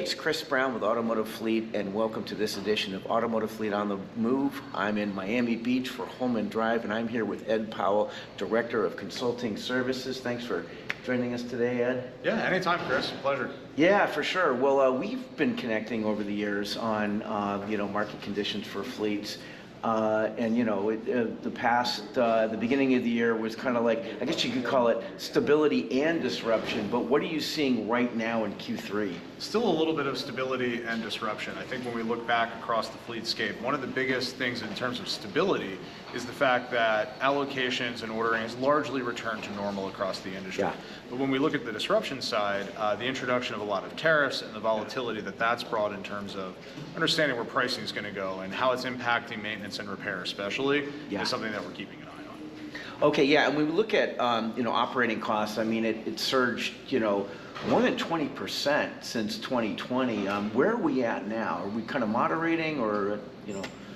it's Chris Brown with Automotive Fleet, and welcome to this edition of Automotive Fleet on the Move. I'm in Miami Beach for Holman Drive, and I'm here with Ed Powell, Director of Consulting Services. Thanks for joining us today, Ed. Yeah, anytime, Chris. Pleasure. Yeah, for sure. Well, we've been connecting over the years on, market conditions for fleets. The beginning of the year was kind of like, I guess you could call it stability and disruption, but what are you seeing right now in Q3? Still a little bit of stability and disruption. I think when we look back across the fleetscape, one of the biggest things in terms of stability is the fact that allocations and ordering has largely returned to normal across the industry. Yeah. But when we look at the disruption side, the introduction of a lot of tariffs and the volatility that's brought in terms of understanding where pricing is going to go and how it's impacting maintenance and repair especially is something that we're keeping an eye on. Okay, yeah, and when we look at operating costs, I mean, it surged, more than 20% since 2020. Where are we at now? Are we kind of moderating, or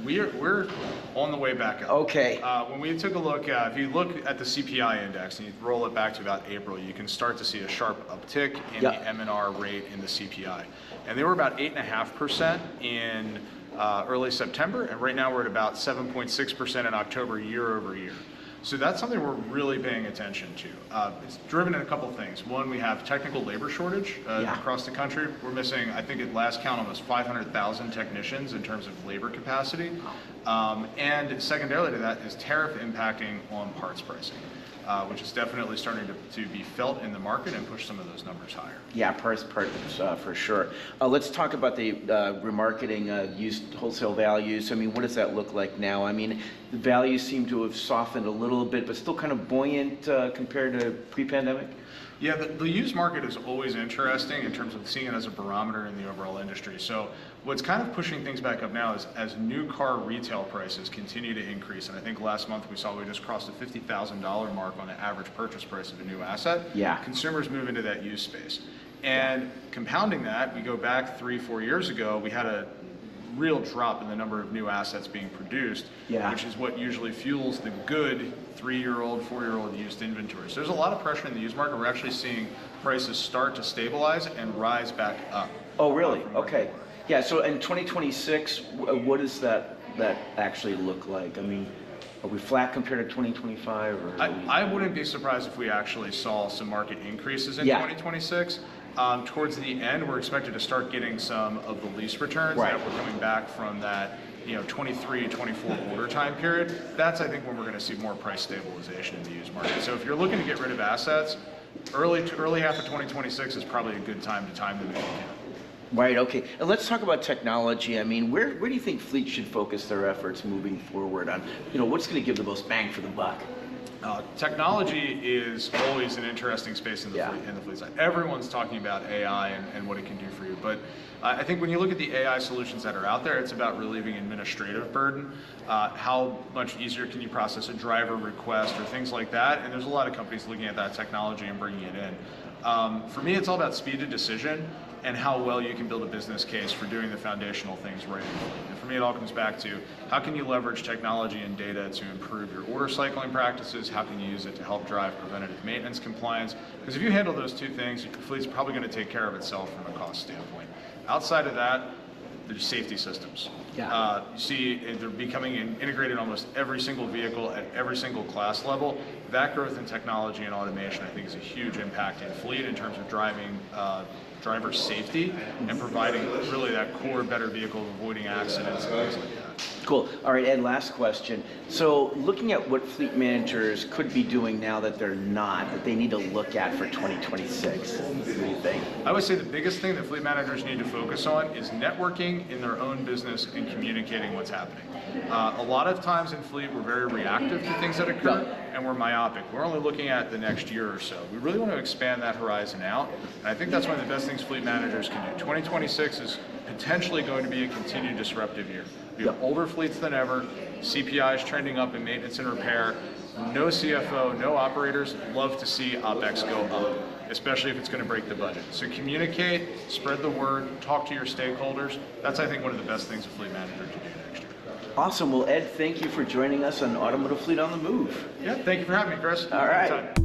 We're on the way back up. Okay. When we took a look, if you look at the CPI index and you roll it back to about April, you can start to see a sharp uptick in the M&R rate in the CPI. And they were about 8.5% in early September, and right now we're at about 7.6% in October year over year. So that's something we're really paying attention to. It's driven in a couple things. One, we have technical labor shortage across the country. We're missing, I think at last count, almost 500,000 technicians in terms of labor capacity. And secondarily to that is tariff impacting on parts pricing, which is definitely starting to be felt in the market and push some of those numbers higher. Yeah, parts for sure. Let's talk about the remarketing used wholesale values. I mean, what does that look like now? I mean, the values seem to have softened a little bit, but still kind of buoyant compared to pre-pandemic? Yeah, the used market is always interesting in terms of seeing it as a barometer in the overall industry. So what's kind of pushing things back up now is as new car retail prices continue to increase, and I think last month we just crossed the $50,000 mark on the average purchase price of a new asset. Yeah. Consumers move into that used space. And compounding that, we go back 3-4 years ago, we had a real drop in the number of new assets being produced, which is what usually fuels the good 3-year-old, 4-year-old used inventory. So there's a lot of pressure in the used market. We're actually seeing prices start to stabilize and rise back up. Oh, really? Okay. Yeah, so in 2026, what does that actually look like? I mean, are we flat compared to 2025? Or I wouldn't be surprised if we actually saw some market increases in 2026. Towards the end, we're expected to start getting some of the lease returns that were coming back from that 23, 24 order time period. That's, I think, when we're going to see more price stabilization in the used market. So if you're looking to get rid of assets, early half of 2026 is probably a good time to time them if you can. Right, okay. And let's talk about technology. I mean, where do you think fleets should focus their efforts moving forward on, what's going to give the most bang for the buck? Technology is always an interesting space in the fleet side. Everyone's talking about AI and what it can do for you, but I think when you look at the AI solutions that are out there, it's about relieving administrative burden. How much easier can you process a driver request or things like that? And there's a lot of companies looking at that technology and bringing it in. For me, it's all about speed of decision and how well you can build a business case for doing the foundational things right. And for me, it all comes back to how can you leverage technology and data to improve your order cycling practices? How can you use it to help drive preventative maintenance compliance? Because if you handle those two things, your fleet's probably going to take care of itself from a cost standpoint. Outside of that, there's safety systems. You see they're becoming integrated in almost every single vehicle at every single class level. That growth in technology and automation, I think, is a huge impact in fleet in terms of driving driver safety and providing really that core better vehicle, avoiding accidents and things like that. Cool. All right, Ed, last question. So looking at what fleet managers could be doing now that they're not, that they need to look at for 2026, what do you think? I would say the biggest thing that fleet managers need to focus on is networking in their own business and communicating what's happening. A lot of times in fleet, we're very reactive to things that occur, and we're myopic. We're only looking at the next year or so. We really want to expand that horizon out, and I think that's one of the best things fleet managers can do. 2026 is potentially going to be a continued disruptive year. We have older fleets than ever, CPI is trending up in maintenance and repair, no CFO, no operators love to see OpEx go up, especially if it's going to break the budget. So communicate, spread the word, talk to your stakeholders. That's, I think, one of the best things a fleet manager can do next year. Awesome. Well, Ed, thank you for joining us on Automotive Fleet on the Move. Yeah, thank you for having me, Chris. All right.